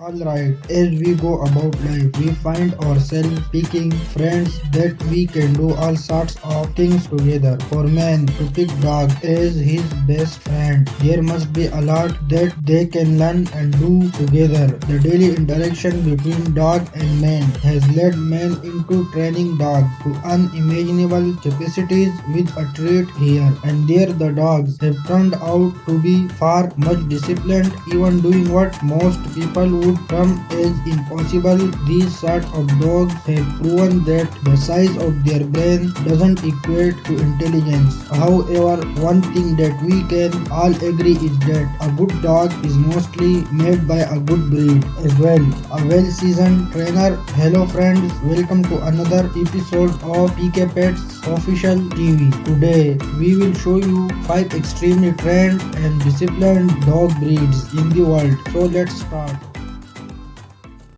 Alright, as we go about life, we find ourselves picking friends that we can do all sorts of things together. For man to pick dog as his best friend, there must be a lot that they can learn and do together. The daily interaction between dog and man has led men into training dogs to unimaginable capacities with a treat here and there. The dogs have turned out to be far much disciplined, even doing what most people would term as impossible. These sort of dogs have proven that the size of their brain doesn't equate to intelligence. However, one thing that we can all agree is that a good dog is mostly made by a good breed as well, a well-seasoned trainer. Hello friends, welcome to another episode of PK Pets Official TV. Today, we will show you 5 extremely trained and disciplined dog breeds in the world. So let's start.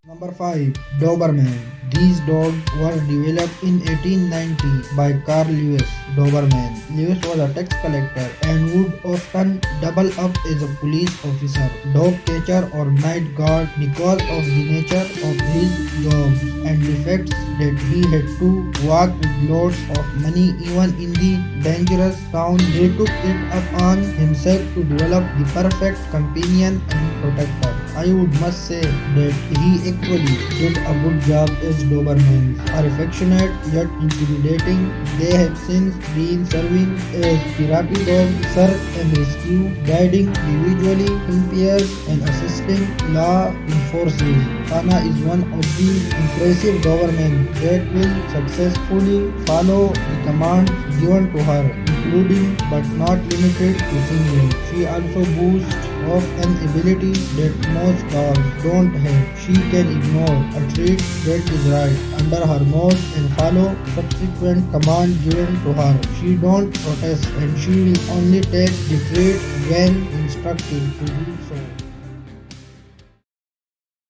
Number 5. Doberman. These dogs were developed in 1890 by Carl Lewis Doberman. Lewis was a tax collector and would often double up as a police officer, dog catcher or night guard because of the nature of his job and the fact that he had to work with loads of money even in the dangerous town. He took it upon himself to develop the perfect companion and protector. I must say that he actually did a good job as Dobermans are affectionate yet intimidating. They have since been serving as therapy dogs, search and rescue, guiding the visually impaired and assisting law enforcement. Tana is one of the impressive Dobermans that will successfully follow the commands given to her, including but not limited to singing. She also boasts of an ability that most dogs don't have. She can ignore a treat that is right under her nose and follow subsequent command given to her. She don't protest and she will only take the treat when instructed to do so.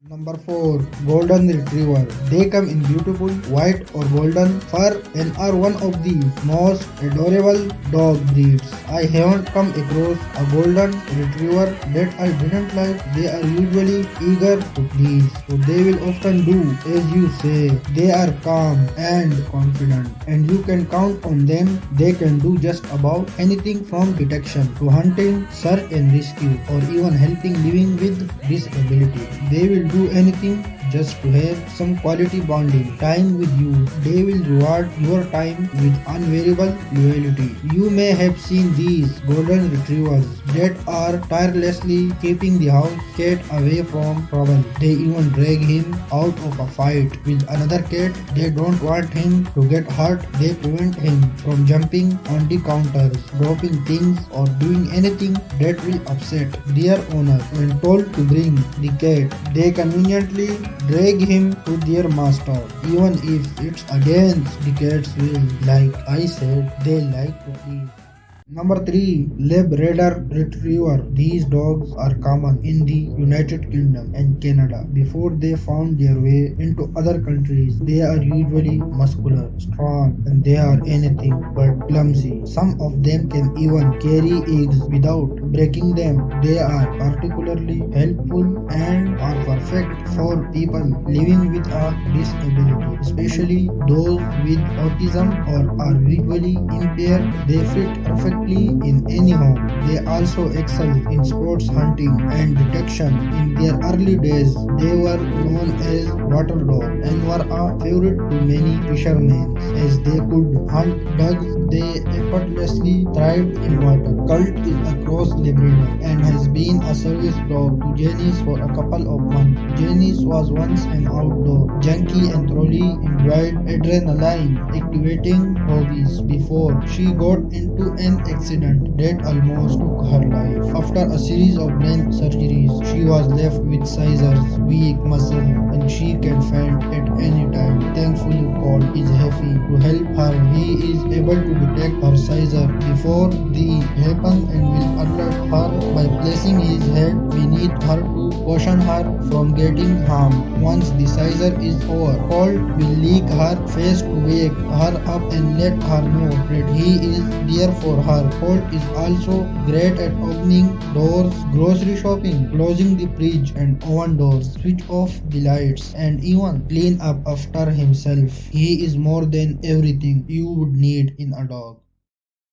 Number 4. Golden Retriever. They come in beautiful white or golden fur and are one of the most adorable dog breeds. I haven't come across a golden retriever that I didn't like. They are usually eager to please, so they will often do as you say. They are calm and confident, and you can count on them. They can do just about anything from detection to hunting, search and rescue, or even helping living with disability. They will do anything just to have some quality bonding time with you. They will reward your time with unvariable loyalty. You may have seen these golden retrievers that are tirelessly keeping the house cat away from trouble. They even drag him out of a fight with another cat. They don't want him to get hurt. They prevent him from jumping on the counters, dropping things or doing anything that will upset their owner. When told to bring the cat, they conveniently drag him to their master, even if it's against the cat's will. Like I said, they like to please. Number 3. Labrador Retriever. These dogs are common in the United Kingdom and Canada before they found their way into other countries. They are usually muscular, strong, and they are anything but clumsy. Some of them can even carry eggs without breaking them. They are particularly helpful and are perfect for people living with a disability, especially those with autism or are visually impaired. They fit perfectly in any home. They also excel in sports hunting and detection. In their early days, they were known as water dogs and were a favorite to many fishermen as they could hunt ducks. They effortlessly thrived in water. Colt is a cross Labrador and has been a service dog to Janice for a couple of months. Janice was once an outdoor junkie and thoroughly enjoyed adrenaline activating hobbies before she got into an accident that almost took her life. After a series of brain surgeries, she was left with scissors, weak muscle, and she can faint at any time. Thankfully, Colt is happy to help her. He is able to detect her seizure before the happens and will alert her by placing his head beneath her to caution her from getting harmed. Once the seizure is over, Colt will lick her face to wake her up and let her know that he is there for her. Colt is also great at opening doors, grocery shopping, closing the fridge and oven doors, switch off the lights, and even clean up after himself. He is more than everything you would need in a dog.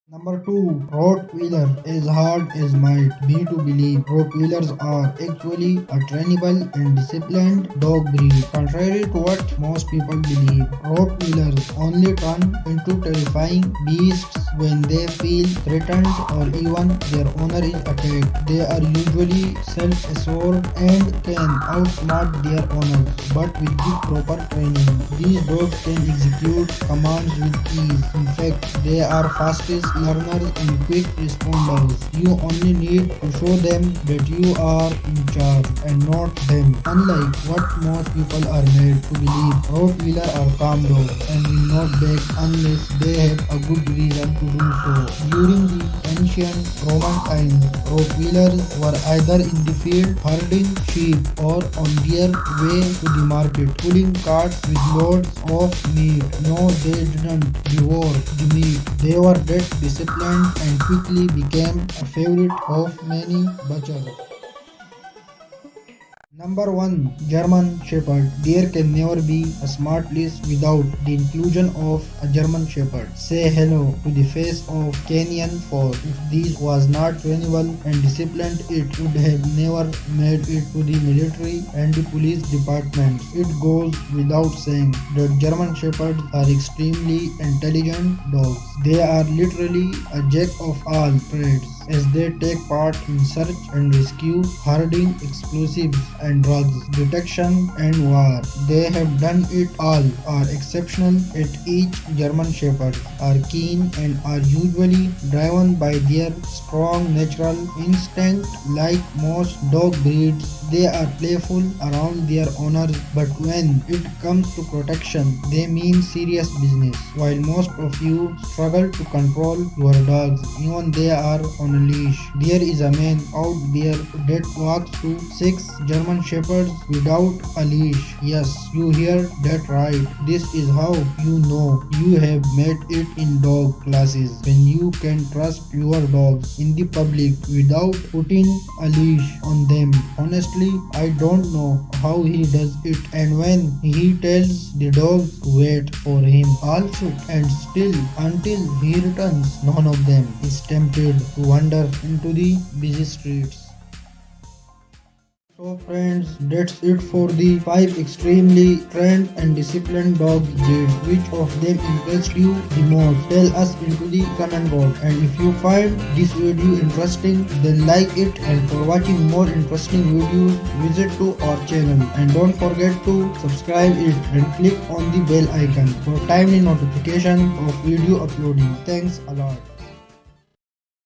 Number 2. Rottweiler. As hard as might be to believe, Rottweilers are actually a trainable and disciplined dog breed. Contrary to what most people believe, Rottweilers only turn into terrifying beasts when they feel threatened or even their owner is attacked. They are usually self-assured and can outsmart their owners, but with the proper training, these dogs can execute commands with ease. In fact, they are fastest learners and quick responders. You only need to show them that you are in charge and not them. Unlike what most people are made to believe, Rottweiler are calm dogs and will not beg unless they have a good reason to do so. During the ancient Roman times, Rottweilers were either in the field herding sheep or on their way to the market, pulling carts with loads of meat. No, they didn't devour the meat. They were that disciplined and quickly became a favorite of many butchers. Number 1. German Shepherd. There can never be a smart list without the inclusion of a German Shepherd. Say hello to the face of Canyon Force. If this was not trainable and disciplined, it would have never made it to the military and the police departments. It goes without saying that German Shepherds are extremely intelligent dogs. They are literally a jack of all trades, as they take part in search and rescue, herding, explosives and drugs, detection and war. They have done it all, are exceptional at each. German Shepherds are keen and are usually driven by their strong natural instinct. Like most dog breeds, they are playful around their owners, but when it comes to protection, they mean serious business. While most of you struggle to control your dogs, even they are on a leash, there is a man out there that walks to 6 German Shepherds without a leash. Yes, you hear that right. This is how you know you have made it in dog classes, when you can trust your dogs in the public without putting a leash on them. Honestly, I don't know how he does it, and when he tells the dogs to wait for him also, and still until he returns, none of them is tempted to wander into the busy streets. So friends, that's it for the 5 extremely trained and disciplined dog breeds. Which of them impressed you the most? Tell us into the comment box. And if you find this video interesting, then like it, and for watching more interesting videos, visit to our channel. And don't forget to subscribe it and click on the bell icon for timely notification of video uploading. Thanks a lot.